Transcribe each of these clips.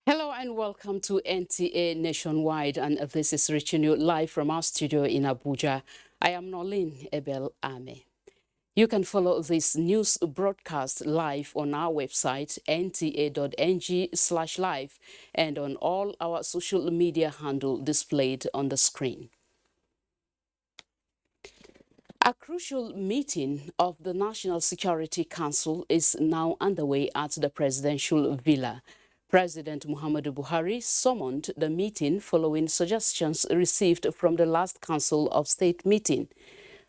Hello and welcome to NTA Nationwide, and this is reaching you live from our studio in Abuja. I am Noleen Abel-Ameh. You can follow this news broadcast live on our website nta.ng/live and on all our social media handle displayed on the screen. A crucial meeting of the National Security Council is now underway at the presidential villa. President Muhammadu Buhari summoned the meeting following suggestions received from the last Council of State meeting.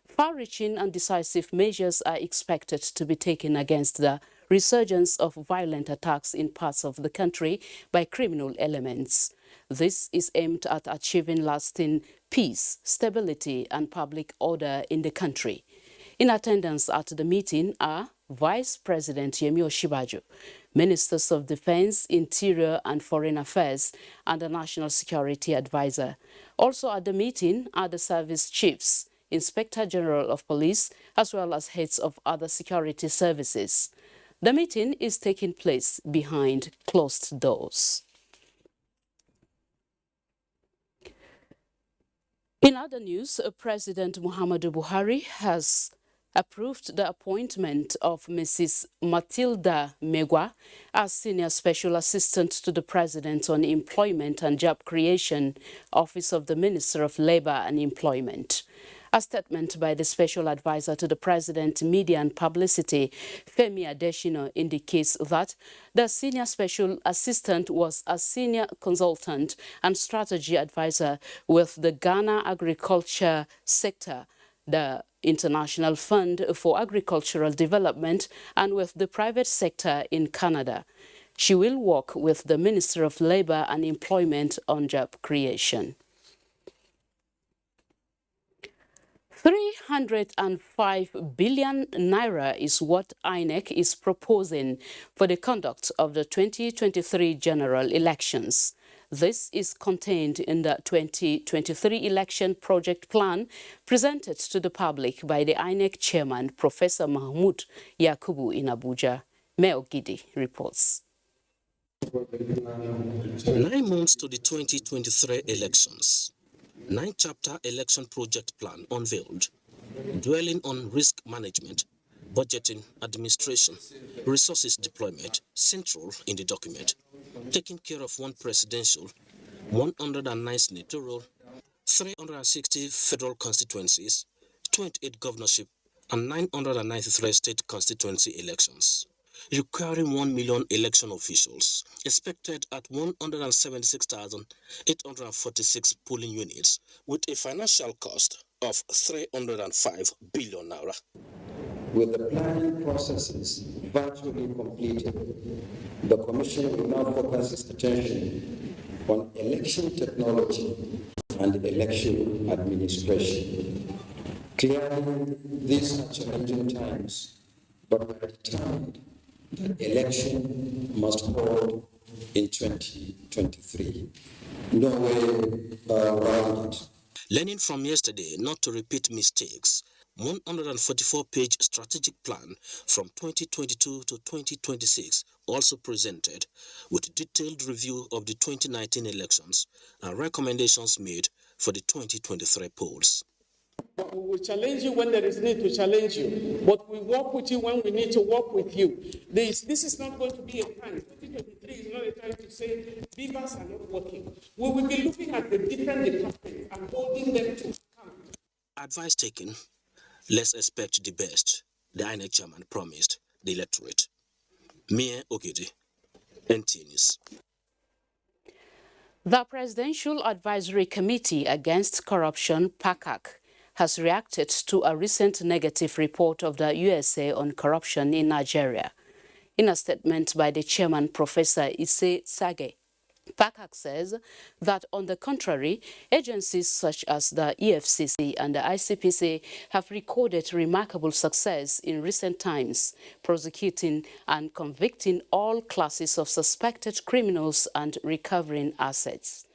Far-reaching and decisive measures are expected to be taken against the resurgence of violent attacks in parts of the country by criminal elements. This is aimed at achieving lasting peace, stability and public order in the country. In attendance at the meeting are Vice President Yemi Osinbajo, Ministers of Defense, Interior and Foreign Affairs, and the National Security Advisor. Also at the meeting are the service chiefs, Inspector General of Police, as well as heads of other security services. The meeting is taking place behind closed doors. In other news, President Muhammadu Buhari has approved the appointment of Mrs. Matilda Megwa as Senior Special Assistant to the President on Employment and Job Creation, Office of the Minister of Labour and Employment. A statement by the Special Advisor to the President, Media and Publicity, Femi Adesina, indicates that the Senior Special Assistant was a Senior Consultant and Strategy Advisor with the Ghana Agriculture Sector, the International Fund for Agricultural Development, and with the private sector in Canada. She will work with the Minister of Labour and Employment on job creation. 305 billion naira is what INEC is proposing for the conduct of the 2023 general elections. This is contained in the 2023 election project plan presented to the public by the INEC chairman, Professor Mahmoud Yakubu in Abuja. Mel Gidi reports. 9 months to the 2023 elections. 9-chapter election project plan unveiled, dwelling on risk management, budgeting, administration, resources deployment, central in the document, taking care of 1 presidential, 109 senatorial, 360 federal constituencies, 28 governorship, and 993 state constituency elections, requiring 1 million election officials, expected at 176,846 polling units, with a financial cost of 305 billion naira. With the planning processes virtually completed, the Commission will now focus its attention on election technology and election administration. Clearly, these are challenging times, but we are determined that election must hold in 2023. No way around it. Learning from yesterday not to repeat mistakes, 144-page strategic plan from 2022 to 2026 also presented, with detailed review of the 2019 elections and recommendations made for the 2023 polls. But we will challenge you when there is need to challenge you. But we work with you when we need to work with you. This is not going to be a time. 2023 is not a time to say beavers are not working. We will be looking at the different departments and holding them to account. Advice taken. Let's expect the best, the INEC chairman promised the electorate. Mie Ogidi, NTA News. The Presidential Advisory Committee Against Corruption, PACAC, has reacted to a recent negative report of the USA on corruption in Nigeria. In a statement by the chairman, Professor Ise Sage, PACAC says that, on the contrary, agencies such as the EFCC and the ICPC have recorded remarkable success in recent times, prosecuting and convicting all classes of suspected criminals and recovering assets.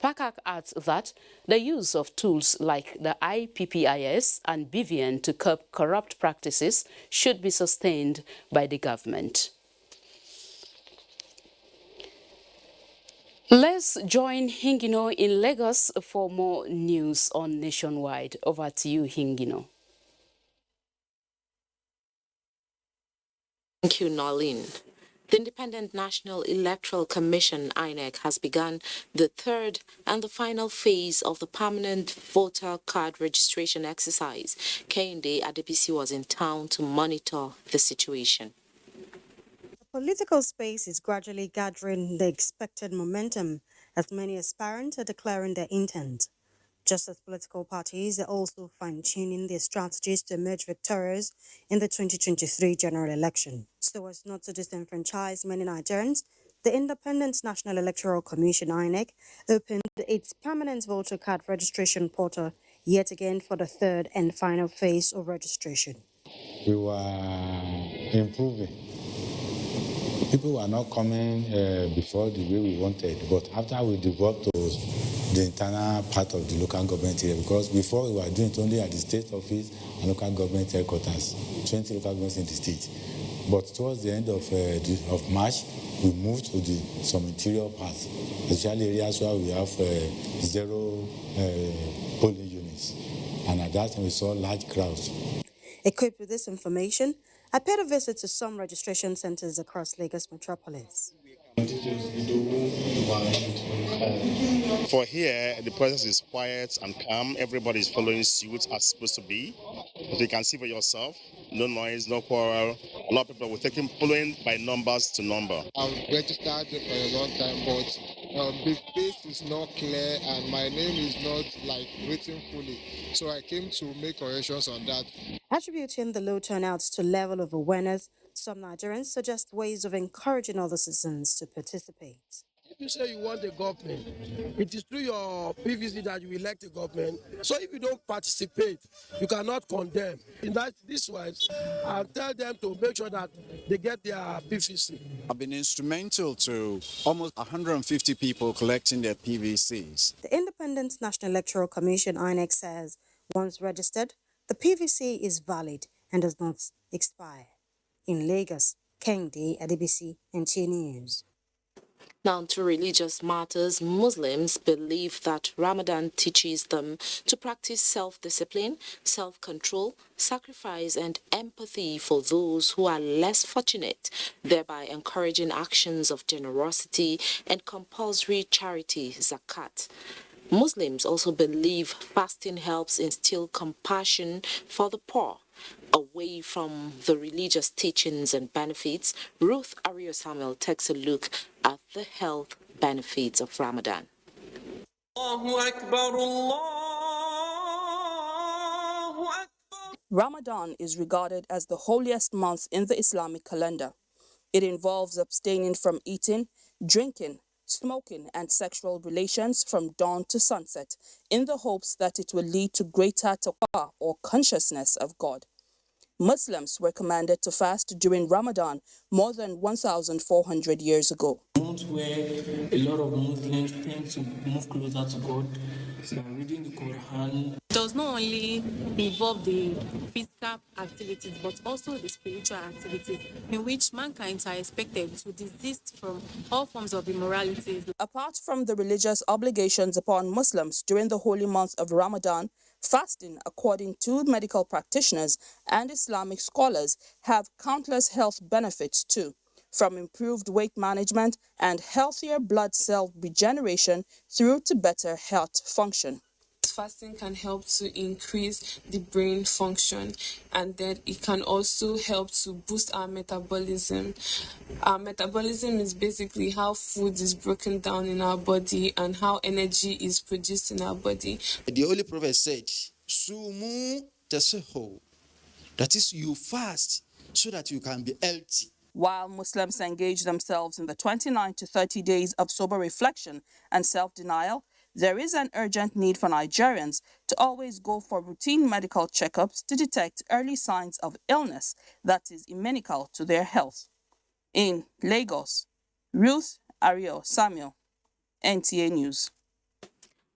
PACAC adds that the use of tools like the IPPIS and BVN to curb corrupt practices should be sustained by the government. Let's join Hingino in Lagos for more news on Nationwide. Over to you, Hingino. Thank you, Noleen. The Independent National Electoral Commission, INEC, has begun the third and the final phase of the permanent voter card registration exercise. Kehinde Adebisi was in town to monitor the situation. The political space is gradually gathering the expected momentum as many aspirants are declaring their intent. Just as political parties are also fine-tuning their strategies to emerge victorious in the 2023 general election. So as not to disenfranchise many Nigerians, the Independent National Electoral Commission, INEC, opened its permanent voter card registration portal yet again for the third and final phase of registration. We were improving. People were not coming before the way we wanted, but after we developed the internal part of the local government area, because before we were doing it only at the state office and local government headquarters, 20 local governments in the state. But towards the end of March, we moved to some interior parts, especially areas where we have zero polling units. And at that time, we saw large crowds. Equipped with this information, I paid a visit to some registration centers across Lagos metropolis. For here, the process is quiet and calm. Everybody is following suit as supposed to be. As you can see for yourself, no noise, no quarrel. A lot of people were following by numbers to number. I've registered for a long time, but the face is not clear and my name is not written fully. So I came to make corrections on that. Attributing the low turnouts to level of awareness, some Nigerians suggest ways of encouraging other citizens to participate. If you say you want a government, it is through your PVC that you elect a government. So if you don't participate, you cannot condemn. In this way, I'll tell them to make sure that they get their PVC. I've been instrumental to almost 150 people collecting their PVCs. The Independent National Electoral Commission, INEC, says once registered, the PVC is valid and does not expire. In Lagos, Kehinde Adebisi, NTA News. Now to religious matters, Muslims believe that Ramadan teaches them to practice self-discipline, self-control, sacrifice and empathy for those who are less fortunate, thereby encouraging actions of generosity and compulsory charity, zakat. Muslims also believe fasting helps instill compassion for the poor. Away from the religious teachings and benefits, Ruth Ario Samuel takes a look at the health benefits of Ramadan. Ramadan is regarded as the holiest month in the Islamic calendar. It involves abstaining from eating, drinking, smoking, and sexual relations from dawn to sunset, in the hopes that it will lead to greater taqwa or consciousness of God. Muslims were commanded to fast during Ramadan more than 1,400 years ago. Where a lot of Muslims tend to move closer to God by reading the Quran. It does not only involve the physical activities, but also the spiritual activities, in which mankind are expected to desist from all forms of immorality. Apart from the religious obligations upon Muslims during the holy month of Ramadan, fasting, according to medical practitioners and Islamic scholars, have countless health benefits too, from improved weight management and healthier blood cell regeneration through to better heart function. because fasting can help to increase the brain function, and then it can also help to boost our metabolism. Our metabolism is basically how food is broken down in our body and how energy is produced in our body. The Holy Prophet said, Sumu taseho. That is, you fast so that you can be healthy. While Muslims engage themselves in the 29 to 30 days of sober reflection and self-denial, there is an urgent need for Nigerians to always go for routine medical checkups to detect early signs of illness that is inimical to their health. In Lagos, Ruth Ario Samuel, NTA News.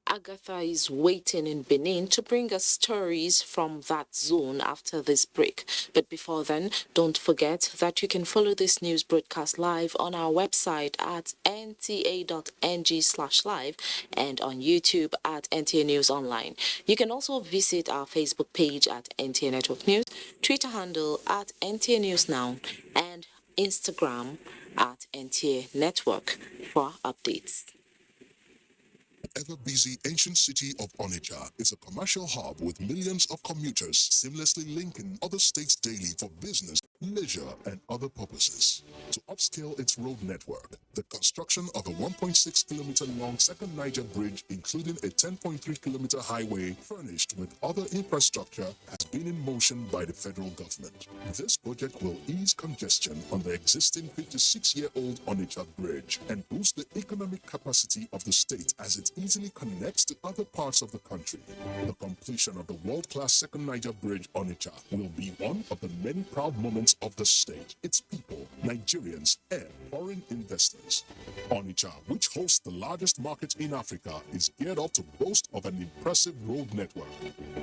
Agatha is waiting in Benin to bring us stories from that zone after this break. But before then, don't forget that you can follow this news broadcast live on our website at nta.ng/live and on YouTube at NTA News Online. You can also visit our Facebook page at NTA Network News, Twitter handle at NTA News Now, and Instagram at NTA Network for updates. Ever-busy ancient city of Onitsha is a commercial hub with millions of commuters seamlessly linking other states daily for business, leisure, and other purposes. To upscale its road network, the construction of a 1.6-kilometer-long second Niger bridge, including a 10.3-kilometer highway furnished with other infrastructure, has been in motion by the federal government. This project will ease congestion on the existing 56-year-old Onitsha bridge and boost the economic capacity of the state as it easily connects to other parts of the country. The completion of the world-class second Niger Bridge Onitsha will be one of the many proud moments of the state, its people, Nigerians, and foreign investors. Onitsha, which hosts the largest market in Africa, is geared up to boast of an impressive road network.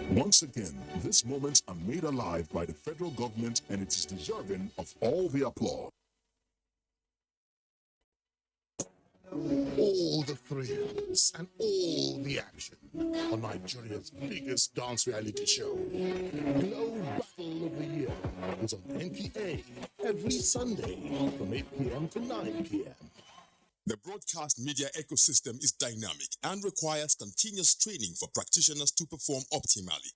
Once again, these moments are made alive by the federal government, and it is deserving of all the applause. All the thrills and all the action on Nigeria's biggest dance reality show. Glow Battle of the Year is on NTA every Sunday from 8 p.m. to 9 p.m. The broadcast media ecosystem is dynamic and requires continuous training for practitioners to perform optimally.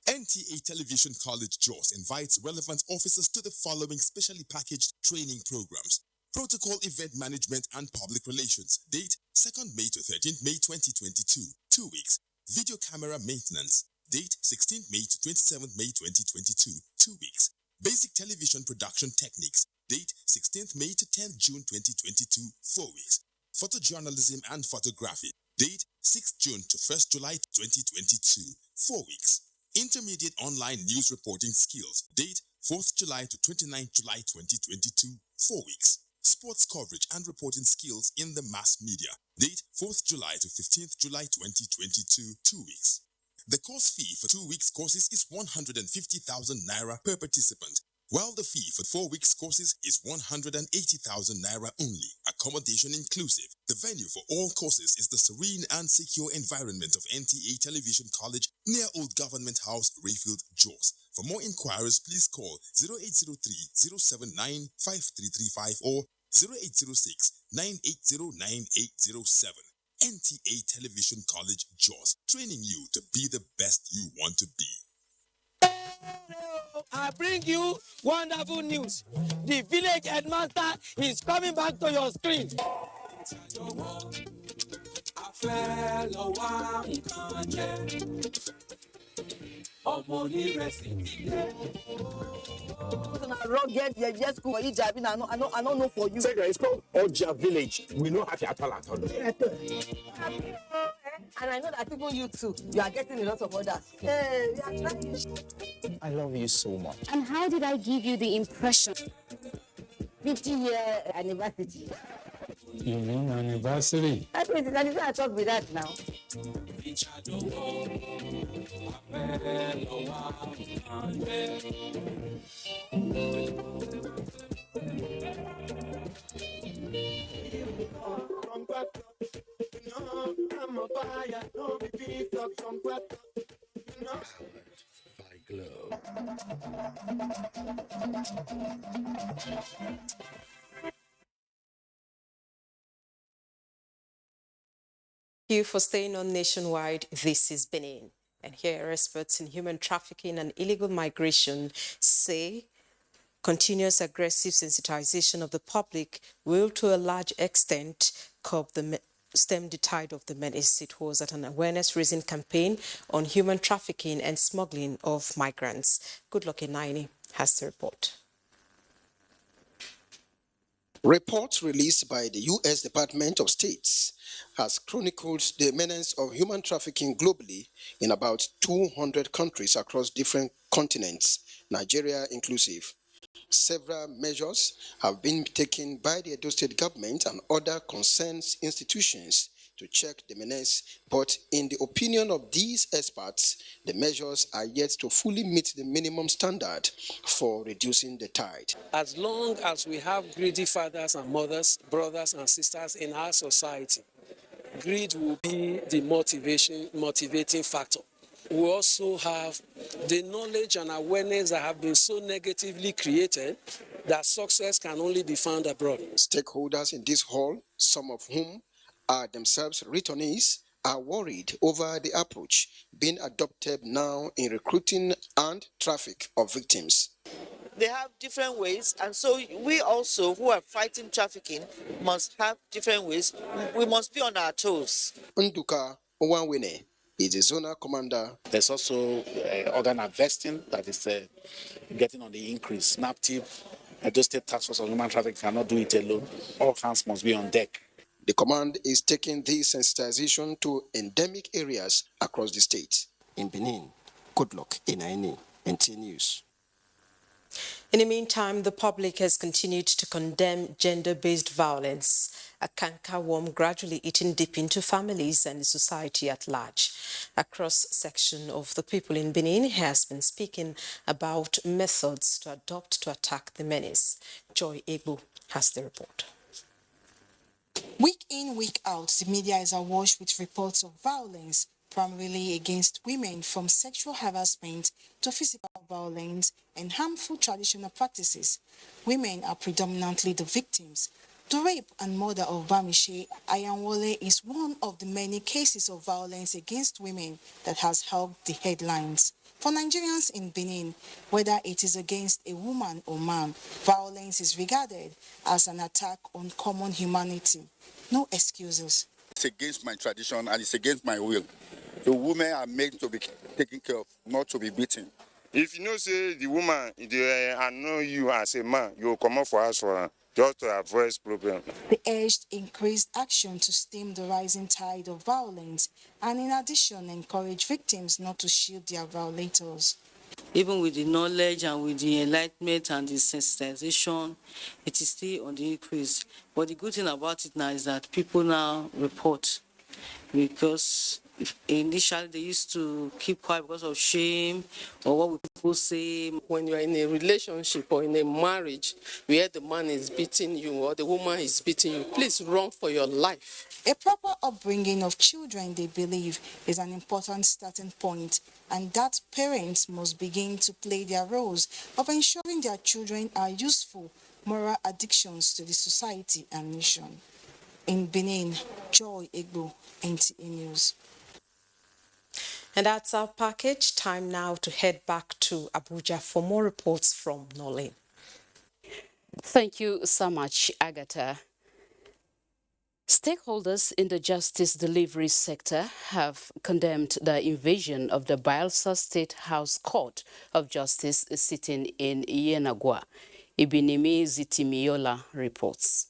NTA Television College JOS invites relevant officers to the following specially packaged training programs. Protocol Event Management and Public Relations. Date 2nd May to 13th May 2022. 2 weeks. Video Camera Maintenance. Date 16th May to 27th May 2022. 2 weeks. Basic Television Production Techniques. Date 16th May to 10th June 2022. 4 weeks. Photojournalism and Photography. Date 6th June to 1st July 2022. 4 weeks. Intermediate Online News Reporting Skills. Date 4th July to 29th July 2022. 4 weeks. Sports coverage and reporting skills in the mass media. Date 4th July to 15th July 2022, 2 weeks. The course fee for 2 weeks courses is 150,000 naira per participant, while the fee for 4 weeks courses is 180,000 naira only, accommodation inclusive. The venue for all courses is the serene and secure environment of NTA Television College near Old Government House, Rayfield, Jos. For more inquiries, please call 0803-079-5335 or 0806-980-9807. NTA Television College, Jos, training you to be the best you want to be. I bring you wonderful news. The village headmaster is coming back to your screen. Rugged, yeah, just go for Ijabi. I don't know for you. Say it's called Oja Village. We know how to at all. And I know that even you too, you are getting a lot of orders. Hey, I love you so much. And how did I give you the impression? 50-year anniversary. You mean anniversary? I think I talk with that now. I'm a fire, don't be pissed off from by Glow. Thank you for staying on Nationwide. This is Benin. And here, experts in human trafficking and illegal migration say continuous aggressive sensitization of the public will, to a large extent, stem the tide of the menace. It was at an awareness-raising campaign on human trafficking and smuggling of migrants. Goodluck Enaini has the report. Reports released by the U.S. Department of State has chronicled the menace of human trafficking globally in about 200 countries across different continents, Nigeria inclusive. Several measures have been taken by the Edo State government and other concerned institutions to check the menace, but in the opinion of these experts, the measures are yet to fully meet the minimum standard for reducing the tide. As long as we have greedy fathers and mothers, brothers and sisters in our society, greed will be the motivating factor. We also have the knowledge and awareness that have been so negatively created that success can only be found abroad. Stakeholders in this hall, some of whom are themselves returnees, are worried over the approach being adopted now in recruiting and traffic of victims. They have different ways, and so we also, who are fighting trafficking, must have different ways. We must be on our toes. Nduka Owanwene is the zonal commander. There's also organ harvesting that is getting on the increase. NAPTIP, Edo State Task Force on Human Trafficking cannot do it alone. All hands must be on deck. The command is taking this sensitization to endemic areas across the state. In Benin, Goodluck Enaini, NTA News. In the meantime, the public has continued to condemn gender-based violence, a cankerworm gradually eating deep into families and society at large. A cross-section of the people in Benin has been speaking about methods to adopt to attack the menace. Joy Egbo has the report. Week in, week out, the media is awash with reports of violence, primarily against women, from sexual harassment to physical violence and harmful traditional practices. Women are predominantly the victims. The rape and murder of Bamishe Ayanwole is one of the many cases of violence against women that has helped the headlines. For Nigerians in Benin, whether it is against a woman or man, violence is regarded as an attack on common humanity. No excuses. It's against my tradition and it's against my will. The women are made to be taken care of, not to be beaten. If you know, say the woman, I know you as a man, you will come up for us for her, just to avoid problem. They urged increased action to stem the rising tide of violence and in addition encourage victims not to shield their violators. Even with the knowledge and with the enlightenment and the sensitization, it is still on the increase. But the good thing about it now is that people now report, because initially they used to keep quiet because of shame or what would people say. When you're in a relationship or in a marriage where the man is beating you or the woman is beating you, please run for your life. A proper upbringing of children, they believe, is an important starting point, and that parents must begin to play their roles of ensuring their children are useful moral addictions to the society and nation. In Benin, Joy Egbo, NTA News. And that's our package. Time now to head back to Abuja for more reports from Noleen. Thank you so much, Agatha. Stakeholders in the justice delivery sector have condemned the invasion of the Bayelsa State House Court of Justice sitting in Yenagua. Ibinimi Zitimiola reports.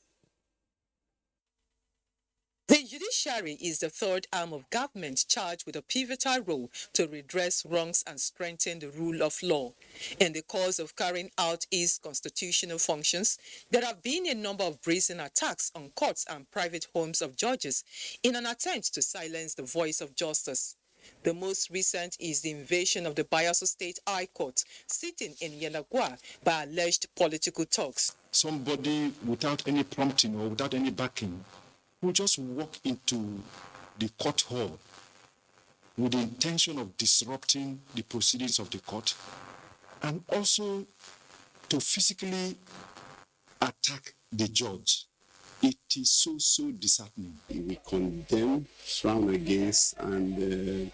The judiciary is the third arm of government charged with a pivotal role to redress wrongs and strengthen the rule of law. In the course of carrying out its constitutional functions, there have been a number of brazen attacks on courts and private homes of judges in an attempt to silence the voice of justice. The most recent is the invasion of the Bayelsa State High Court, sitting in Yenagua, by alleged political talks. Somebody without any prompting or without any backing who just walk into the court hall with the intention of disrupting the proceedings of the court and also to physically attack the judge. It is so disheartening. We condemn, frown against, and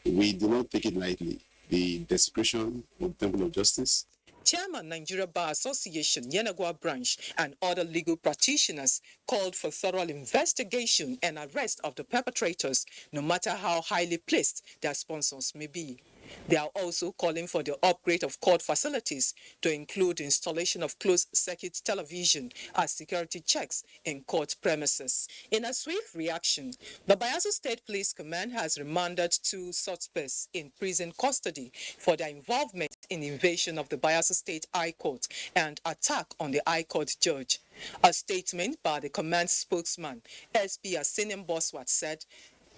we do not take it lightly. The desecration of the Temple of Justice. Chairman Nigeria Bar Association, Yenagwa branch, and other legal practitioners called for thorough investigation and arrest of the perpetrators, no matter how highly placed their sponsors may be. They are also calling for the upgrade of court facilities to include installation of closed-circuit television as security checks in court premises. In a swift reaction, the Bayelsa State Police Command has remanded 2 suspects in prison custody for their involvement in invasion of the Bayelsa State High Court and attack on the High Court judge. A statement by the command spokesman, SP Asinem Boswat, said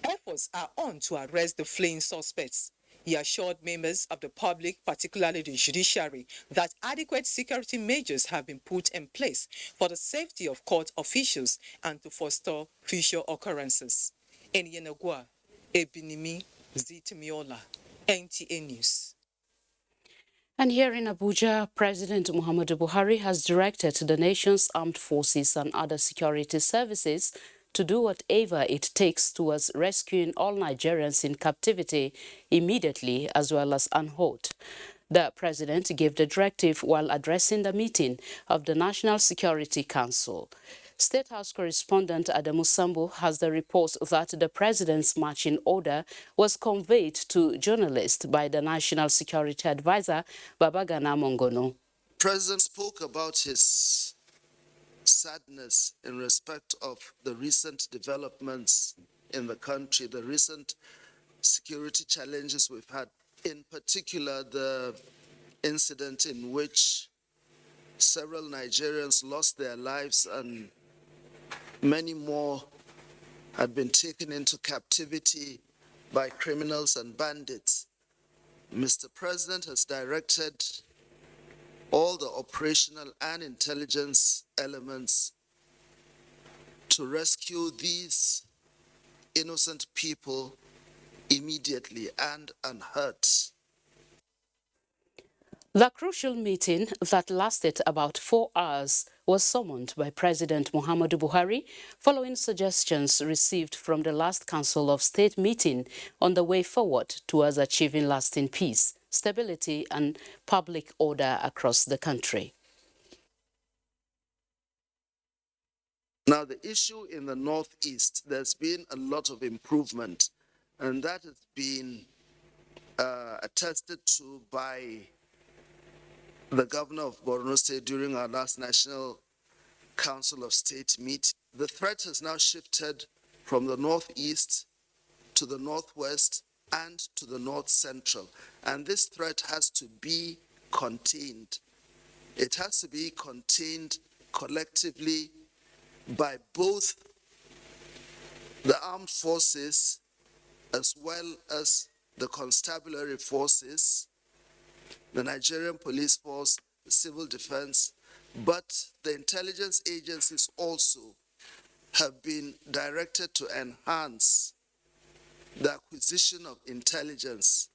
efforts are on to arrest the fleeing suspects. He assured members of the public, particularly the judiciary, that adequate security measures have been put in place for the safety of court officials and to foster future occurrences. In Yenagwa, Ebinimi Zitimiola, NTA News. And here in Abuja, President Muhammadu Buhari has directed the nation's armed forces and other security services to do whatever it takes towards rescuing all Nigerians in captivity immediately as well as unhurt. The president gave the directive while addressing the meeting of the National Security Council. State House correspondent Adamu Sambo has the report that the president's marching order was conveyed to journalists by the National Security Advisor, Babagana Mongono. The president spoke about his sadness in respect of the recent developments in the country, the recent security challenges we've had, in particular the incident in which several Nigerians lost their lives and many more had been taken into captivity by criminals and bandits. Mr. President has directed all the operational and intelligence elements to rescue these innocent people immediately and unhurt. The crucial meeting that lasted about 4 hours was summoned by President Muhammadu Buhari following suggestions received from the last Council of State meeting on the way forward towards achieving lasting peace, stability and public order across the country. Now, the issue in the Northeast, there's been a lot of improvement, and that has been attested to by the governor of Borno State during our last National Council of State meeting. The threat has now shifted from the Northeast to the Northwest and to the North Central. And this threat has to be contained. It has to be contained collectively by both the armed forces as well as the constabulary forces, the Nigerian police force, the civil defense, but the intelligence agencies also have been directed to enhance the acquisition of intelligence.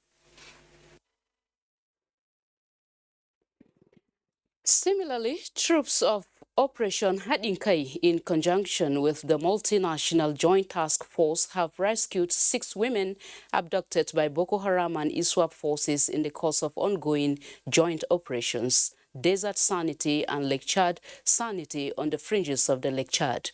Similarly, troops of Operation Hadinkai, in conjunction with the multinational Joint Task Force, have rescued 6 women abducted by Boko Haram and ISWAP forces in the course of ongoing joint operations, Desert Sanity and Lake Chad Sanity on the fringes of the Lake Chad.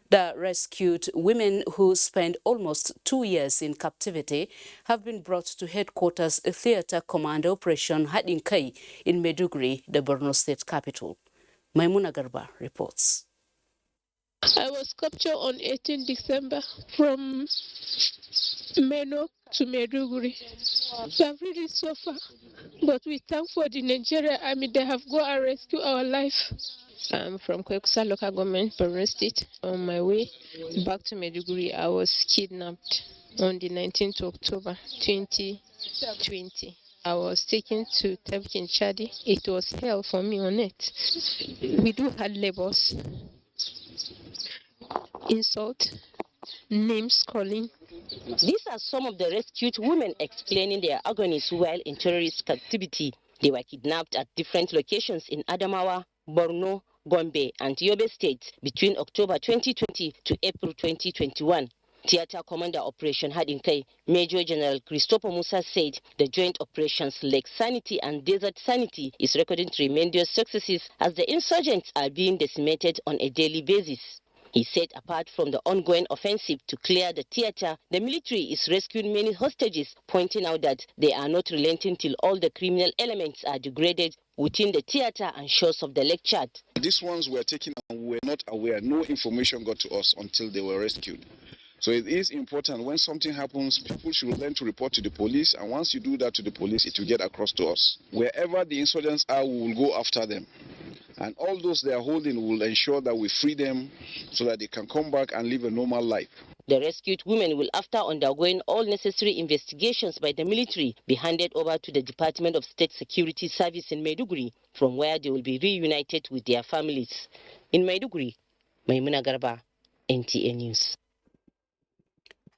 The rescued women, who spent almost 2 years in captivity, have been brought to headquarters Theatre Command Operation Hadinkai in Maiduguri, the Borno State capital. Maimuna Garba reports. I was captured on 18 December from Meno to Maiduguri. We have really suffered, but we thank for the Nigerian army. They have gone and rescued our life. I'm from Kwekusa local government, Borno State. On my way back to Maiduguri, I was kidnapped on the 19th of October 2020. I was taken to Tevkin Chadi. It was hell for me on it. We do hard labors, insult, names calling. These are some of the rescued women explaining their agonies while in terrorist captivity. They were kidnapped at different locations in Adamawa, Borno, Gombe, and Yobe states between October 2020 to April 2021. Theater Commander Operation Hadinkai, Major General Christopher Musa said the joint operations Lake Sanity and Desert Sanity is recording tremendous successes as the insurgents are being decimated on a daily basis. He said apart from the ongoing offensive to clear the theater, the military is rescuing many hostages, pointing out that they are not relenting till all the criminal elements are degraded within the theater and shores of the Lake Chad. These ones were taken and we were not aware. No information got to us until they were rescued. So it is important when something happens, people should learn to report to the police, and once you do that to the police, it will get across to us. Wherever the insurgents are, we will go after them. And all those they are holding will ensure that we free them so that they can come back and live a normal life. The rescued women will, after undergoing all necessary investigations by the military, be handed over to the Department of State Security Service in Maiduguri, from where they will be reunited with their families. In Maiduguri, Maimuna Garba, NTA News.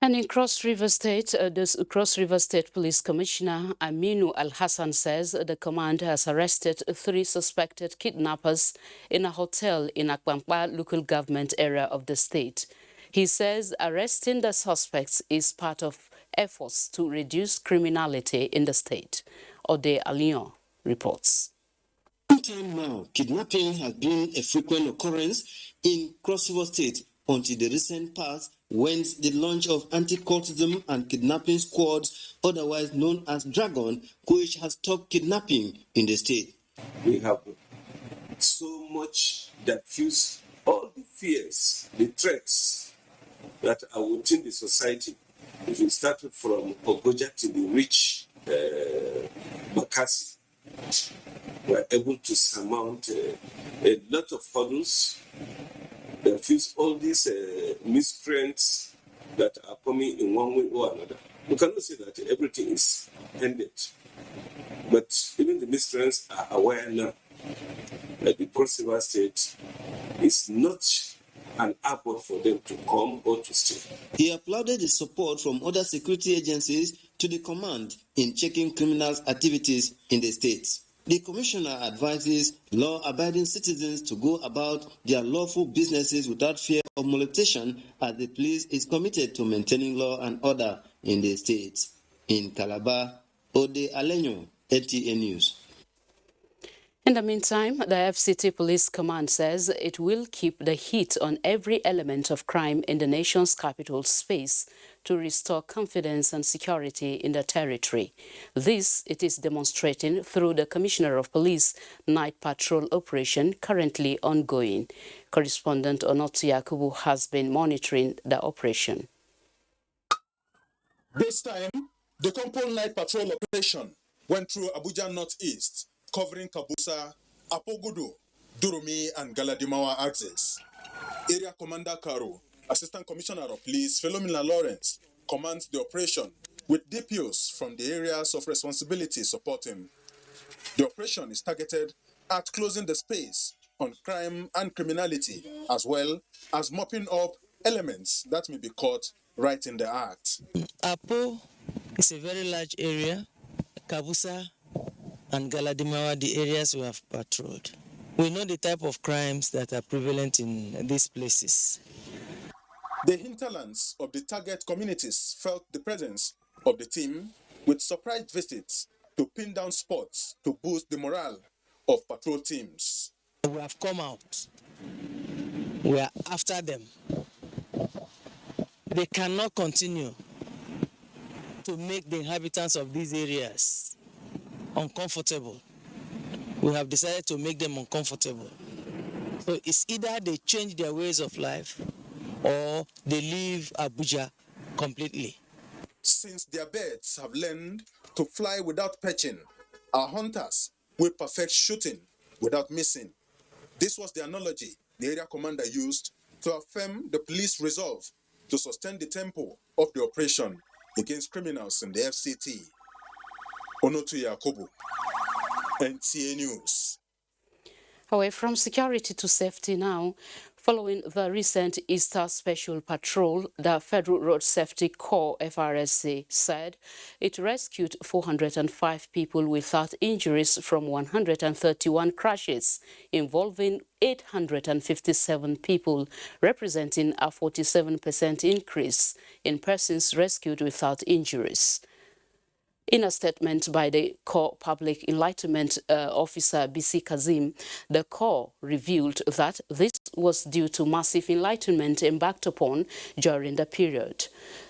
And in Cross River State, the Cross River State Police Commissioner Aminu Al-Hassan says the command has arrested 3 suspected kidnappers in a hotel in Akwankpa local government area of the state. He says arresting the suspects is part of efforts to reduce criminality in the state. Ode Alion reports. Time now, kidnapping has been a frequent occurrence in Cross River State until the recent past when the launch of anti-cultism and kidnapping squads, otherwise known as Dragon, which has stopped kidnapping in the state. We have so much diffuse all the fears, the threats that are within the society. If we started from Ogoja to the rich Bakassi, we are able to surmount a lot of hurdles, diffuse all these miscreants that are coming in one way or another. We cannot say that everything is ended, but even the miscreants are aware now that the Cross River State is not an airport for them to come or to stay. He applauded the support from other security agencies to the command in checking criminals' activities in the state. The commissioner advises law-abiding citizens to go about their lawful businesses without fear of molestation, as the police is committed to maintaining law and order in the state. In Calabar, Ode Alenyo, NTA News. In the meantime, the FCT Police Command says it will keep the heat on every element of crime in the nation's capital space to restore confidence and security in the territory. This it is demonstrating through the Commissioner of Police Night Patrol operation currently ongoing. Correspondent Onotu Yakubu has been monitoring the operation. This time, the Compol Night Patrol operation went through Abuja Northeast, covering Kabusa, Apogudu, Durumi, and Galadimawa axis. Area Commander Karu, Assistant Commissioner of Police Philomena Lawrence, commands the operation with DPOs from the areas of responsibility supporting. The operation is targeted at closing the space on crime and criminality, as well as mopping up elements that may be caught right in the act. Apo is a very large area. Kabusa and Galadimawa, the areas we have patrolled. We know the type of crimes that are prevalent in these places. The hinterlands of the target communities felt the presence of the team with surprise visits to pin down spots to boost the morale of patrol teams. We have come out. We are after them. They cannot continue to make the inhabitants of these areas uncomfortable. We have decided to make them uncomfortable. So it's either they change their ways of life or they leave Abuja completely. Since their birds have learned to fly without perching, our hunters will perfect shooting without missing. This was the analogy the area commander used to affirm the police resolve to sustain the tempo of the operation against criminals in the FCT. Onotu Yakubu, NTA News. Away from security to safety now, Following the recent Easter Special Patrol, the Federal Road Safety Corps FRSC said it rescued 405 people without injuries from 131 crashes, involving 857 people, representing a 47% increase in persons rescued without injuries. In a statement by the Corps Public Enlightenment Officer BC Kazim, the Corps revealed that this was due to massive enlightenment embarked upon during the period.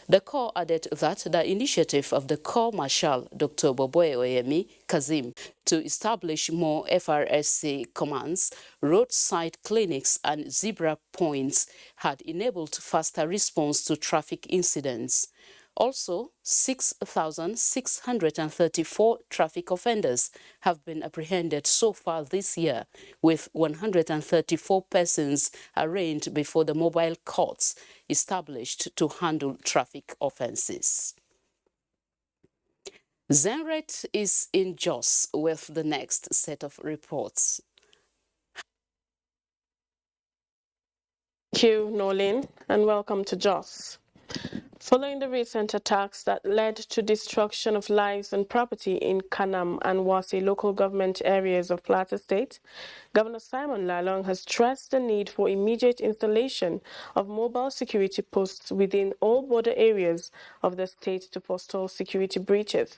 The Corps added that the initiative of the Corps Marshal Dr. Boboe Oyemi Kazim to establish more FRSC commands, roadside clinics and zebra points had enabled faster response to traffic incidents. Also, 6,634 traffic offenders have been apprehended so far this year, with 134 persons arraigned before the mobile courts established to handle traffic offences. Zenret is in Jos with the next set of reports. Thank you, Noleen, and welcome to Jos. Following the recent attacks that led to destruction of lives and property in Kanam and Wase local government areas of Plateau State, Governor Simon Lalong has stressed the need for immediate installation of mobile security posts within all border areas of the state to forestall security breaches.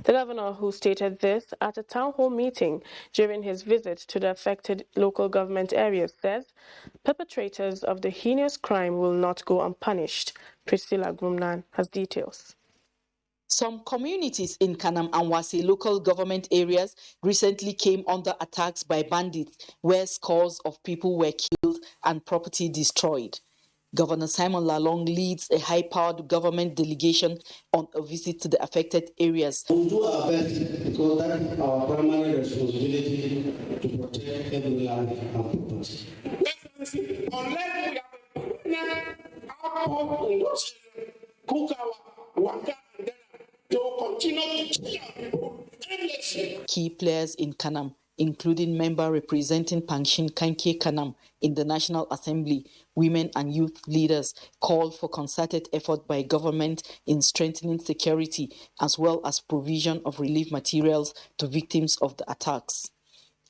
The governor, who stated this at a town hall meeting during his visit to the affected local government areas, says perpetrators of the heinous crime will not go unpunished. Priscilla Grumnan has details. Some communities in Kanam and Wase local government areas recently came under attacks by bandits, where scores of people were killed and property destroyed. Governor Simon Lalong leads a high-powered government delegation on a visit to the affected areas. We do our best because that is our primary responsibility to protect every life and property. Unless we have a permanent outpost in those areas, Kukawa, Waka, and then they will continue to kill people endlessly. Key players in Kanam, including member representing Pangshin Kanke Kanam in the National Assembly, women and youth leaders, call for concerted effort by government in strengthening security as well as provision of relief materials to victims of the attacks.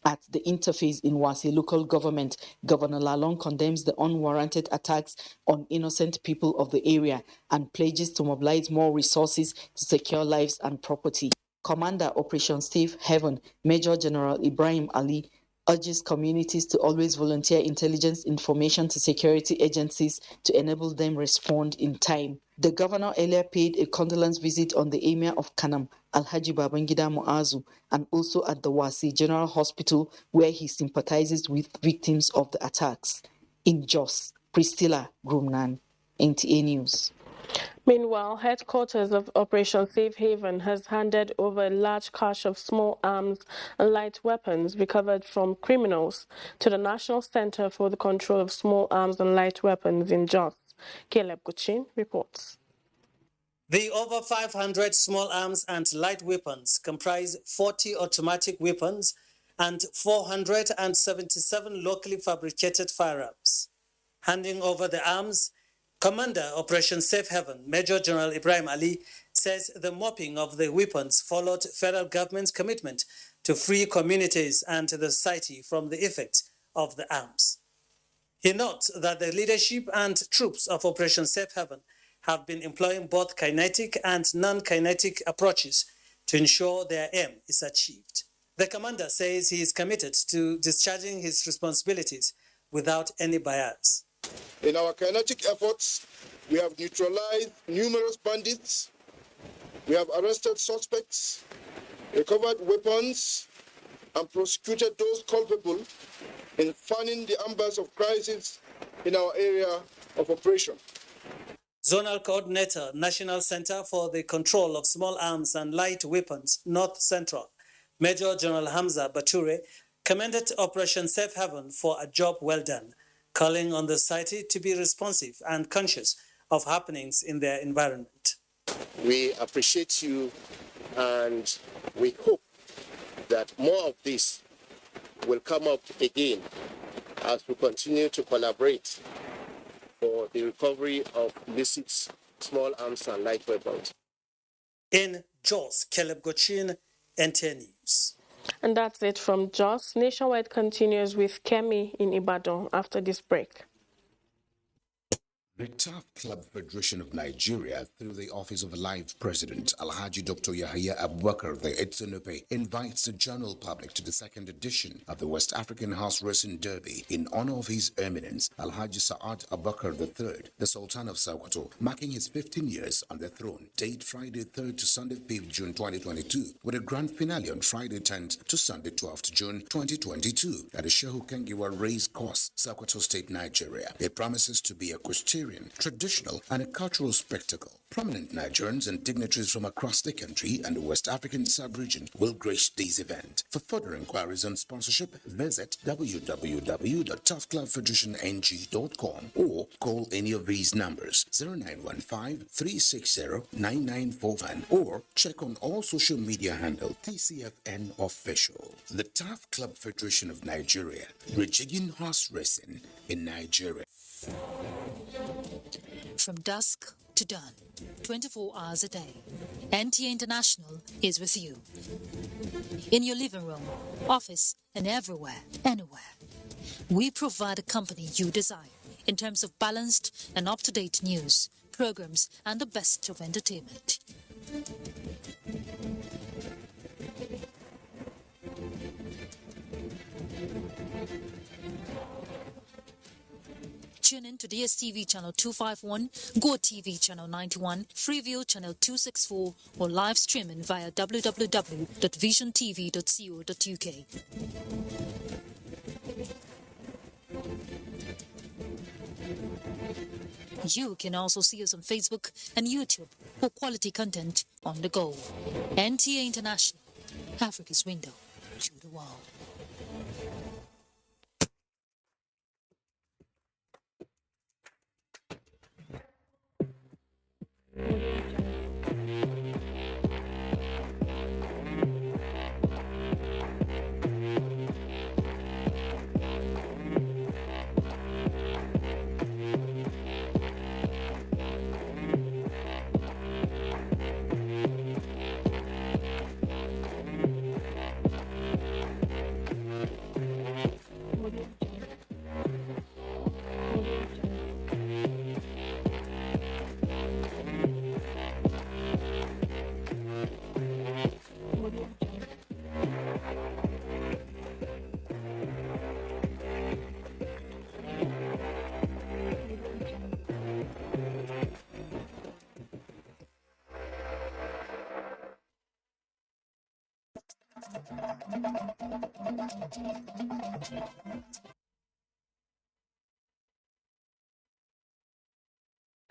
At the interface in Wase local government, Governor Lalong condemns the unwarranted attacks on innocent people of the area and pledges to mobilize more resources to secure lives and property. Commander Operation Safe Haven, Major General Ibrahim Ali, urges communities to always volunteer intelligence information to security agencies to enable them respond in time. The governor earlier paid a condolence visit on the Emir of Kanam, Alhaji Babangida Muazu, and also at the Wase General Hospital, where he sympathizes with victims of the attacks. In Jos, Priscilla Grumnan, NTA News. Meanwhile, headquarters of Operation Safe Haven has handed over a large cache of small arms and light weapons recovered from criminals to the National Center for the Control of Small Arms and Light Weapons in Jos. Caleb Guchin reports. The over 500 small arms and light weapons comprise 40 automatic weapons and 477 locally fabricated firearms. Handing over the arms, Commander Operation Safe Haven, Major General Ibrahim Ali, says the mopping of the weapons followed federal government's commitment to free communities and the society from the effects of the arms. He notes that the leadership and troops of Operation Safe Haven have been employing both kinetic and non-kinetic approaches to ensure their aim is achieved. The commander says he is committed to discharging his responsibilities without any bias. In our kinetic efforts, we have neutralized numerous bandits, we have arrested suspects, recovered weapons, and prosecuted those culpable in fanning the embers of crisis in our area of operation. Zonal Coordinator, National Center for the Control of Small Arms and Light Weapons, North Central, Major General Hamza Bature, commended Operation Safe Haven for a job well done, calling on the society to be responsive and conscious of happenings in their environment. We appreciate you and we hope that more of this will come up again as we continue to collaborate for the recovery of illicit small arms and light weapons. In Jos, Caleb Gochin, NTA News. And that's it from Jos. Nationwide continues with Kemi in Ibadan after this break. The TAF Club Federation of Nigeria, through the Office of the Life President, Alhaji Dr. Yahya Abubakar, the Etsonope, invites the general public to the second edition of the West African Horse Racing Derby in honor of His Eminence, Alhaji Sa'ad Abubakar III, the Sultan of Sokoto, marking his 15 years on the throne. Date Friday 3rd to Sunday 5th June 2022, with a grand finale on Friday 10th to Sunday 12th June 2022 at the Shehu Kengiwa Race Course, Sokoto State, Nigeria. It promises to be a equestrian, traditional, and a cultural spectacle. Prominent Nigerians and dignitaries from across the country and the West African sub-region will grace this event. For further inquiries and sponsorship, visit www.toughclubfederationnng.com or call any of these numbers 0915-360-9941 or check on all social media handle TCFN Official. The Tough Club Federation of Nigeria, rejigging horse racing in Nigeria. From dusk to dawn, 24 hours a day, NTA International is with you. In your living room, office, and everywhere, anywhere. We provide the company you desire in terms of balanced and up-to-date news, programs, and the best of entertainment. Tune in to DSTV channel 251, GoTV channel 91, Freeview channel 264, or live streaming via www.visiontv.co.uk. You can also see us on Facebook and YouTube for quality content on the go. NTA International, Africa's window to the world.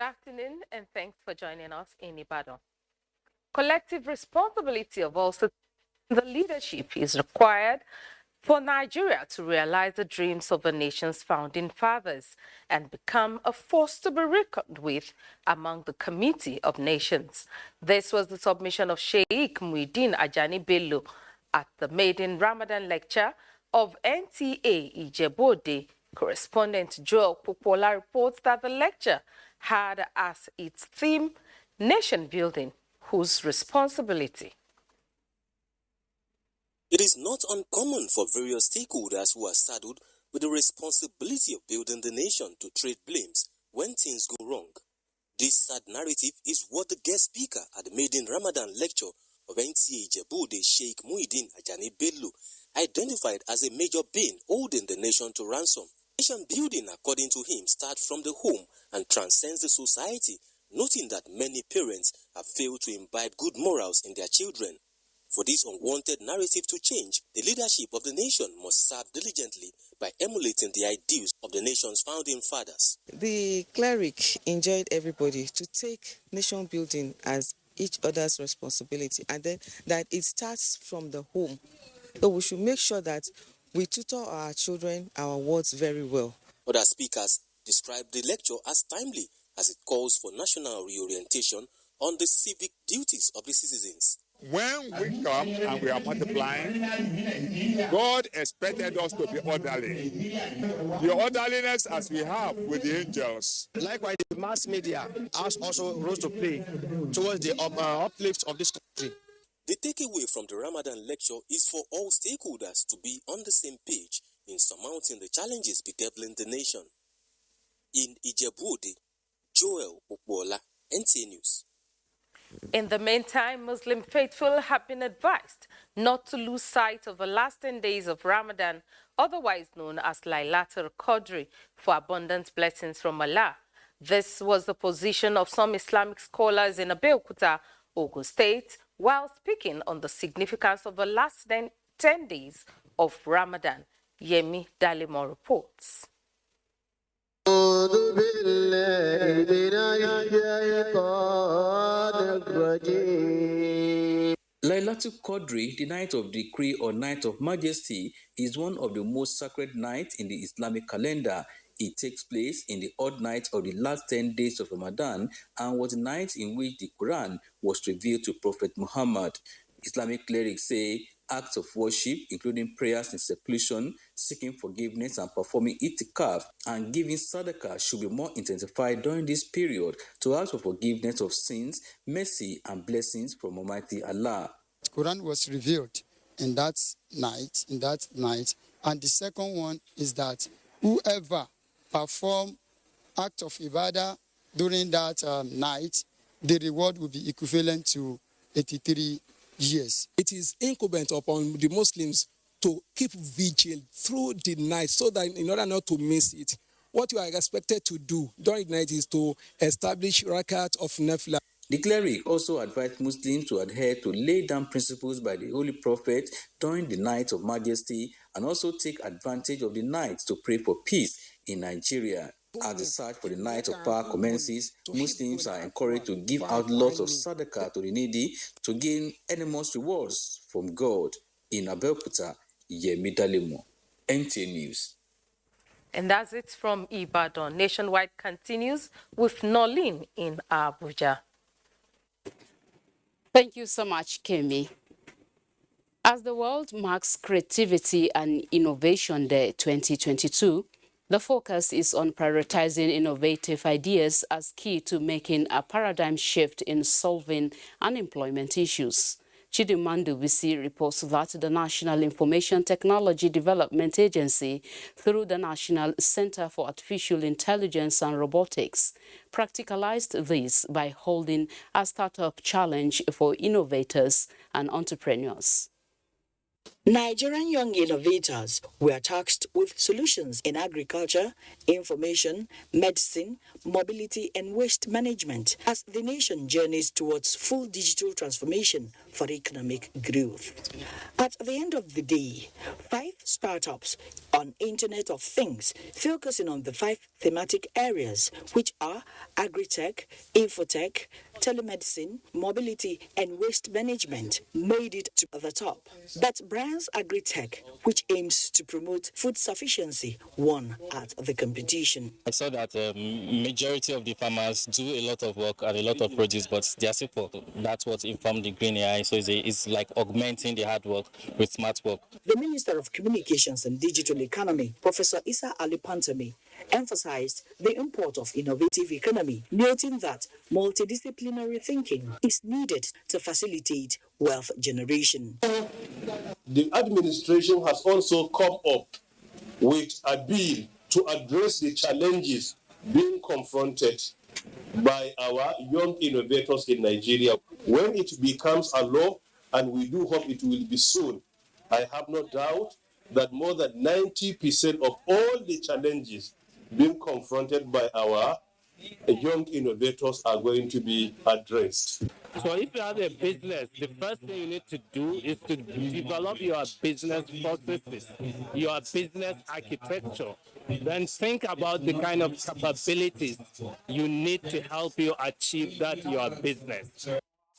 Good afternoon, and thanks for joining us in Ibadan. Collective responsibility of all citizens in the leadership is required for Nigeria to realize the dreams of the nation's founding fathers and become a force to be reckoned with among the Committee of Nations. This was the submission of Sheikh Muhyiddin Ajani Bello at the maiden Ramadan lecture of NTA Ijebu-Ode. Correspondent Joel Popola reports that the lecture had as its theme nation building, whose responsibility? It is not uncommon for various stakeholders who are saddled with the responsibility of building the nation to trade blames when things go wrong. This sad narrative is what the guest speaker at the maiden Ramadan lecture of NTA Ijebu-Ode, Sheikh Muhyiddin Ajani Bello, identified as a major bane holding the nation to ransom. Nation building, according to him, starts from the home and transcends the society, noting that many parents have failed to imbibe good morals in their children. For this unwanted narrative to change, the leadership of the nation must serve diligently by emulating the ideals of the nation's founding fathers. The cleric enjoined everybody to take nation building as each other's responsibility, and then that it starts from the home. So we should make sure that we tutor our children our words very well. Other speakers described the lecture as timely as it calls for national reorientation on the civic duties of the citizens. when we come and we are multiplying, God expected us to be orderly. The orderliness as we have with the angels. Likewise, the mass media has also role to play towards the uplift of this country. The takeaway from the Ramadan lecture is for all stakeholders to be on the same page in surmounting the challenges bedeviling the nation. In Ijebu-Ode, Joel Okbola, NTA News. In the meantime, Muslim faithful have been advised not to lose sight of the last 10 days of Ramadan, otherwise known as Laylatul Qadr, for abundant blessings from Allah. This was the position of some Islamic scholars in Abeokuta, Ogun State, while speaking on the significance of the last 10 days of Ramadan. Yemi Dalimo reports. Laylatul Qadr, the night of decree or night of majesty, is one of the most sacred nights in the Islamic calendar. It takes place in the odd night of the last 10 days of Ramadan and was the night in which the Quran was revealed to Prophet Muhammad. Islamic clerics say acts of worship, including prayers in seclusion, seeking forgiveness and performing itikaf and giving sadaqah, should be more intensified during this period to ask for forgiveness of sins, mercy and blessings from Almighty Allah. The Quran was revealed in that night, and the second one is that whoever perform act of ibadah during that night, the reward will be equivalent to 83 years. It is incumbent upon the Muslims to keep vigil through the night so that in order not to miss it, what you are expected to do during the night is to establish rakat of nafla. The cleric also advised Muslims to adhere to laid down principles by the Holy Prophet during the night of majesty and also take advantage of the night to pray for peace in Nigeria. As the search for the night of power commences, Muslims are encouraged to give out lots of sadaqah to the needy to gain enormous rewards from God. In Abeokuta, Yemi Dalimo, NTA News. And that's it from Ibadan. Nationwide continues with Noleen in Abuja. Thank you so much, Kemi. As the world marks Creativity and Innovation Day 2022, the focus is on prioritizing innovative ideas as key to making a paradigm shift in solving unemployment issues. Chidimandu Bisi reports that the National Information Technology Development Agency, through the National Center for Artificial Intelligence and Robotics, practicalized this by holding a startup challenge for innovators and entrepreneurs. Nigerian young innovators were tasked with solutions in agriculture, information, medicine, mobility and waste management as the nation journeys towards full digital transformation for economic growth. At the end of the day, 5 startups on Internet of Things focusing on the 5 thematic areas, which are agri-tech, infotech, telemedicine, mobility and waste management, made it to the top. But Brands Agri-Tech, which aims to promote food sufficiency, won at the competition. I saw that majority of the farmers do a lot of work and a lot of produce, but they are simple. That's what informed the Green AI. So it's like augmenting the hard work with smart work. The Minister of Communications and Digital Economy, Professor Issa Ali Pantami, emphasized the import of innovative economy, noting that multidisciplinary thinking is needed to facilitate wealth generation. The administration has also come up with a bill to address the challenges being confronted by our young innovators in Nigeria. When it becomes a law, and we do hope it will be soon, I have no doubt that more than 90% of all the challenges being confronted by our young innovators are going to be addressed. So if you have a business, the first thing you need to do is to develop your business processes, your business architecture. Then think about the kind of capabilities you need to help you achieve that your business.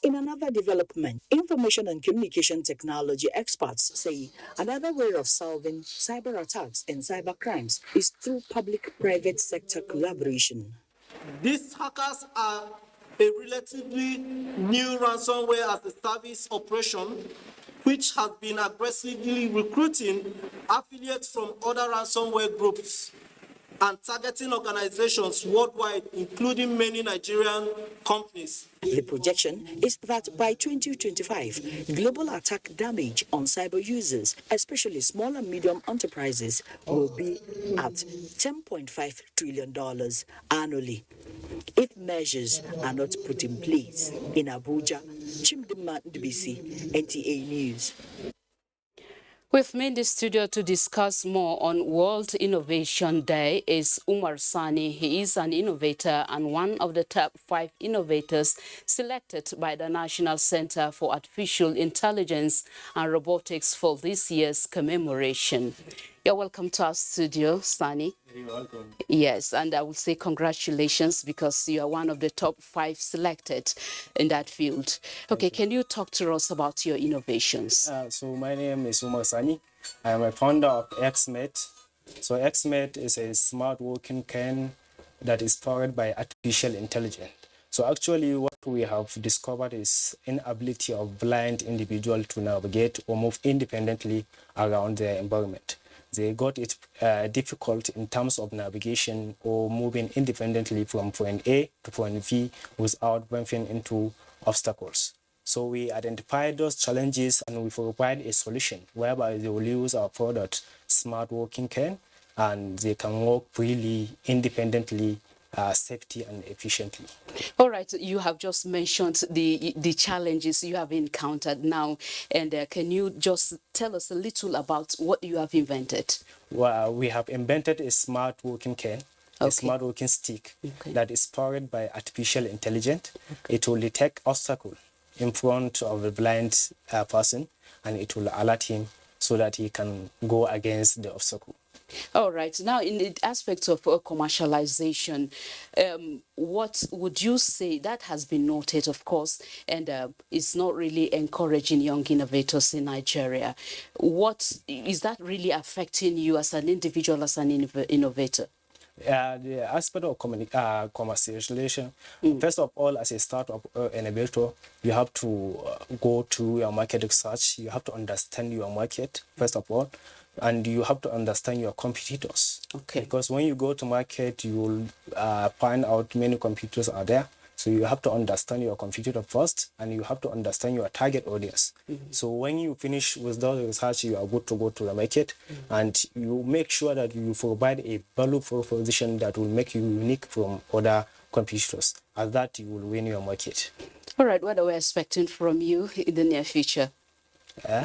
In another development, information and communication technology experts say another way of solving cyber attacks and cyber crimes is through public-private sector collaboration. These hackers are a relatively new ransomware as a service operation, which has been aggressively recruiting affiliates from other ransomware groups and targeting organizations worldwide, including many Nigerian companies. The projection is that by 2025, global attack damage on cyber users, especially small and medium enterprises, will be at $10.5 trillion annually. If measures are not put in place in Abuja, Chimdima Ndubisi, NTA News. With me in the studio to discuss more on World Innovation Day is Umar Sani. He is an innovator and one of the top 5 innovators selected by the National Center for Artificial Intelligence and Robotics for this year's commemoration. You're welcome to our studio, Sani. You're welcome. Yes, and I would say congratulations because you are one of the top 5 selected in that field. Okay, can you talk to us about your innovations? So my name is Umar Sani. I am a founder of XMate. So XMate is a smart working can that is powered by artificial intelligence. So actually what we have discovered is inability of blind individual to navigate or move independently around their environment. They got it difficult in terms of navigation or moving independently from point A to point B without bumping into obstacles. So we identified those challenges and we provide a solution whereby they will use our product, Smart Walking Can, and they can walk freely, independently, safely and efficiently. All right, you have just mentioned the challenges you have encountered now, and can you just tell us a little about what you have invented? Well, we have invented a smart walking can, a smart walking stick that is powered by artificial intelligence. It will detect obstacle in front of a blind person, and it will alert him so that he can go against the obstacle. All right. Now, in the aspect of commercialization, what would you say that has been noted, of course, and is not really encouraging young innovators in Nigeria? What is that really affecting you as an individual, as an innovator? The aspect of commercialization, first of all, as a startup innovator, you have to go to your market research. You have to understand your market, first of all, and you have to understand your competitors. Okay. Because when you go to market, you will find out many competitors are there. So you have to understand your competitor first, and you have to understand your target audience. So when you finish with those research, you are good to go to the market, and you make sure that you provide a value proposition that will make you unique from other competitors. As that, you will win your market. All right, what are we expecting from you in the near future?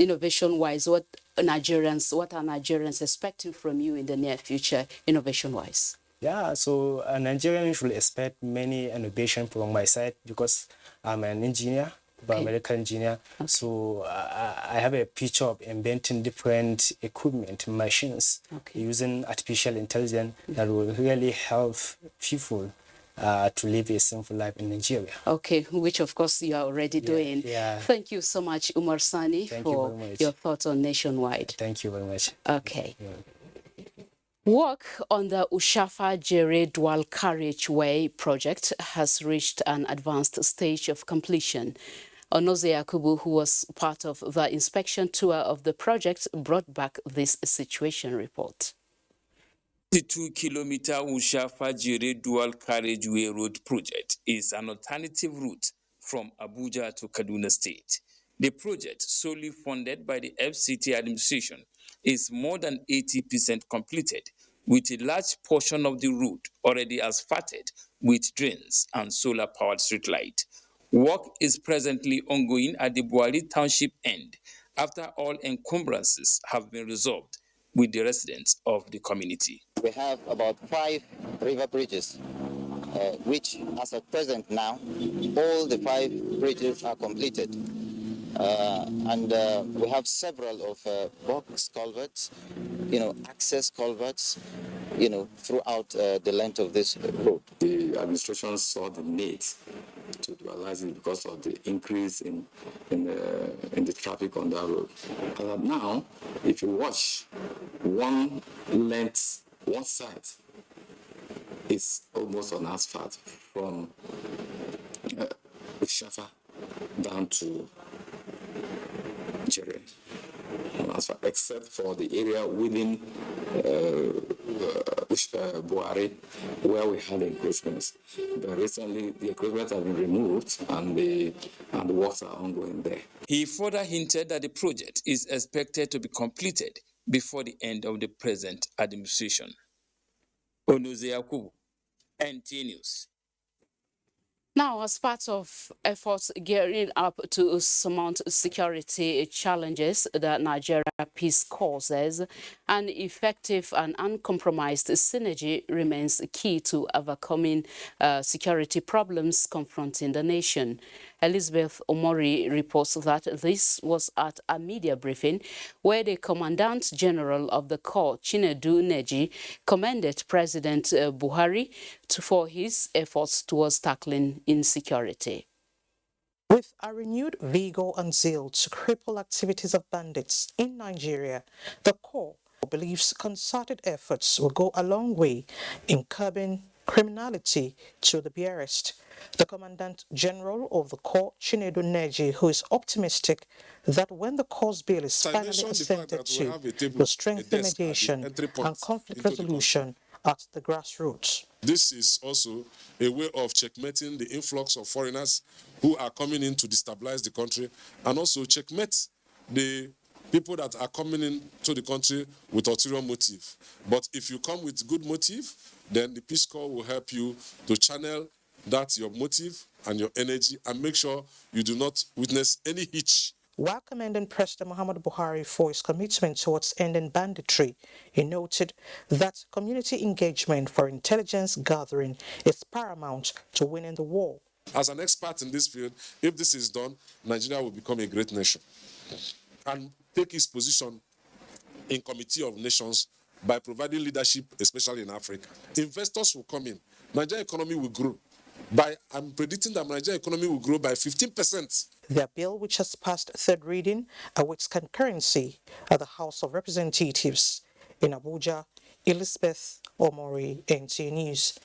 Innovation-wise, what are Nigerians expecting from you in the near future, innovation-wise? Yeah, so Nigerians should expect many innovation from my side because I'm an engineer, biomedical engineer. So I have a picture of inventing different equipment, machines, using artificial intelligence that will really help people to live a simple life in Nigeria. Okay, which of course you are already doing. Yeah. Thank you so much, Umar Sani, for your thoughts on Nationwide. Thank you very much. Okay. Work on the Ushafa-Jere Dual Carriageway project has reached an advanced stage of completion. Onoze Yakubu, who was part of the inspection tour of the project, brought back this situation report. The 2-kilometer Ushafa-Jere Dual Carriageway Road project is an alternative route from Abuja to Kaduna State. The project, solely funded by the FCT administration, is more than 80% completed, with a large portion of the route already asphalted with drains and solar-powered streetlight. Work is presently ongoing at the Buhari Township end after all encumbrances have been resolved with the residents of the community. We have about 5 river bridges, which as of present now, all the 5 bridges are completed. And we have several of box culverts, access culverts, throughout the length of this road. The administration saw the need to dualize it because of the increase in the traffic on that road. Now, if you watch one side is almost on asphalt from Shafa down to Jere, except for the area within Buhari, where we had encroachments. But recently, the encroachments have been removed, and the works are ongoing there. He further hinted that the project is expected to be completed before the end of the present administration. Onuze Yakubu, NTA News. Now, as part of efforts gearing up to surmount security challenges that Nigeria peace causes, an effective and uncompromised synergy remains key to overcoming security problems confronting the nation. Elizabeth Omori reports that this was at a media briefing where the Commandant General of the Corps, Chinedu Neji, commended President Buhari for his efforts towards tackling insecurity. With a renewed vigor and zeal to cripple activities of bandits in Nigeria, the Corps believes concerted efforts will go a long way in curbing criminality to the barest. The Commandant General of the Corps, Chinedu Neji, who is optimistic that when the Corps bill is finally assented to, will strengthen mediation and conflict resolution at the grassroots. This is also a way of checkmating the influx of foreigners who are coming in to destabilize the country, and also checkmate the people that are coming into the country with ulterior motive. But if you come with good motive, then the Peace Corps will help you to channel that your motive and your energy and make sure you do not witness any hitch. While commending President Muhammadu Buhari for his commitment towards ending banditry, he noted that community engagement for intelligence gathering is paramount to winning the war. As an expert in this field, if this is done, Nigeria will become a great nation and take its position in Committee of Nations by providing leadership, especially in Africa. Investors will come in. Nigerian economy will grow. I'm predicting that Nigerian economy will grow by 15%. Their bill, which has passed third reading, awaits concurrency at the House of Representatives. In Abuja, Elizabeth Omori, NTA News.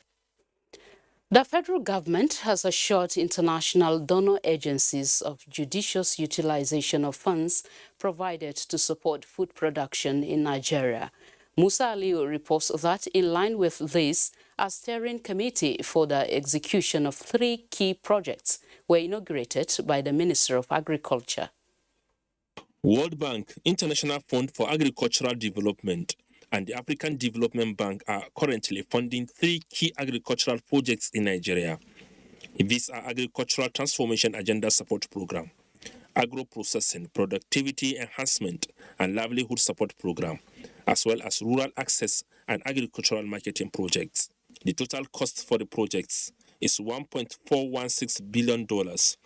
The federal government has assured international donor agencies of judicious utilization of funds provided to support food production in Nigeria. Musa Aliyu reports that in line with this, a steering committee for the execution of 3 key projects were inaugurated by the Minister of Agriculture. World Bank, International Fund for Agricultural Development, and the African Development Bank are currently funding 3 key agricultural projects in Nigeria. These are Agricultural Transformation Agenda Support Program, Agro-Processing, Productivity Enhancement and Livelihood Support Program, as well as Rural Access and Agricultural Marketing Projects. The total cost for the projects is $1.416 billion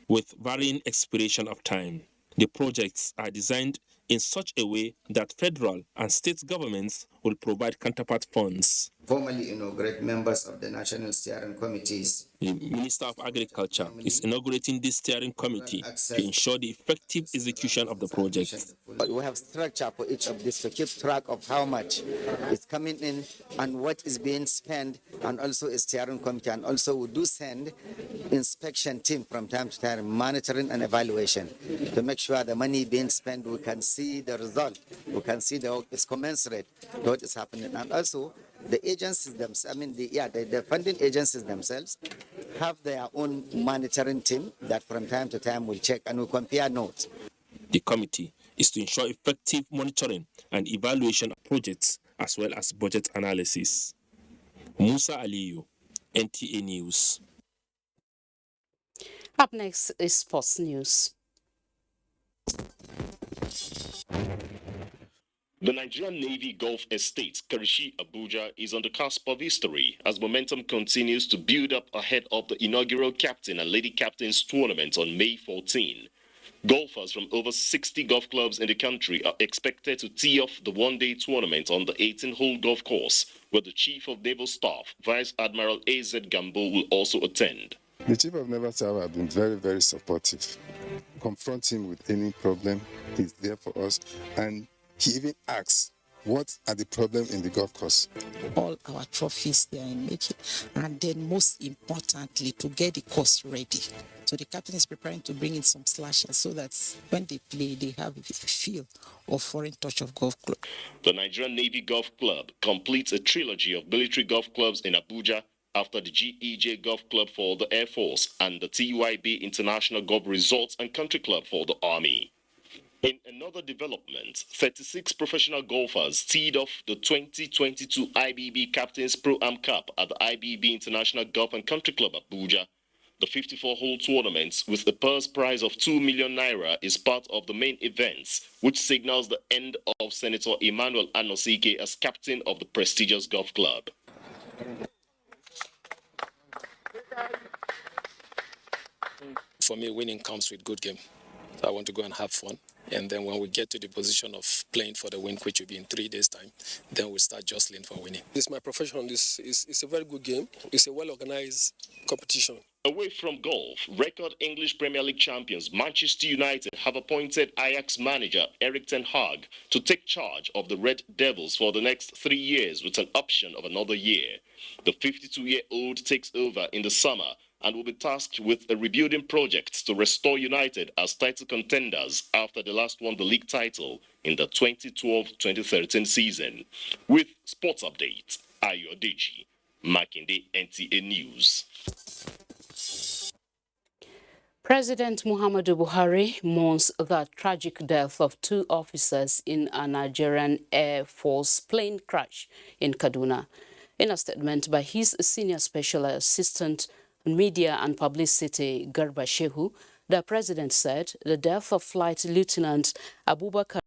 with varying expiration of time. The projects are designed in such a way that federal and state governments will provide counterpart funds. Formally inaugurate members of the National Steering Committees. The Minister of Agriculture is inaugurating this steering committee to ensure the effective execution of the project. We have structure for each of these to keep track of how much is coming in and what is being spent, and also a steering committee, and also we do send inspection team from time to time, monitoring and evaluation to make sure the money being spent, we can see the result, we can see the work is commensurate to what is happening, and also the agencies themselves, the funding agencies themselves have their own monitoring team that from time to time will check and will compare notes. The committee is to ensure effective monitoring and evaluation of projects as well as budget analysis. Musa Aliyu, NTA News. Up next is sports news. The Nigerian Navy Gulf Estate, Karishi, Abuja, is on the cusp of history as momentum continues to build up ahead of the inaugural Captain and Lady Captains tournament on May 14. Golfers from over 60 golf clubs in the country are expected to tee off the one-day tournament on the 18-hole golf course, where the Chief of Naval Staff, Vice Admiral A.Z. Gambo, will also attend. The Chief of Naval Staff has been very, very supportive. Confront him with any problem, he's there for us, and he even asks what are the problems in the golf course? All our trophies they are in making, and then most importantly to get the course ready. So the captain is preparing to bring in some slashers so that when they play they have a feel of foreign touch of golf club. The Nigerian Navy Golf Club completes a trilogy of military golf clubs in Abuja after the GEJ Golf Club for the Air Force and the TYB International Golf Resorts and Country Club for the Army. In another development, 36 professional golfers teed off the 2022 IBB Captains Pro-Am Cup at the IBB International Golf and Country Club Abuja. The 54-hole tournament with a purse prize of 2 million naira is part of the main events, which signals the end of Senator Emmanuel Anosike as captain of the prestigious golf club. For me, winning comes with good game. So I want to go and have fun. And then when we get to the position of playing for the win, which will be in 3 days' time, then we'll start jostling for winning. This is my profession. It's a very good game. It's a well-organized competition. Away from golf, record English Premier League champions Manchester United have appointed Ajax manager Erik ten Hag to take charge of the Red Devils for the next 3 years with an option of another year. The 52-year-old takes over in the summer and will be tasked with a rebuilding project to restore United as title contenders after they last won the league title in the 2012-2013 season. With sports updates, Ayo Deji, Makinde, NTA News. President Muhammadu Buhari mourns the tragic death of 2 officers in a Nigerian Air Force plane crash in Kaduna. In a statement by his senior special assistant Media and Publicity, Garba Shehu, the president said the death of Flight Lieutenant Abubakar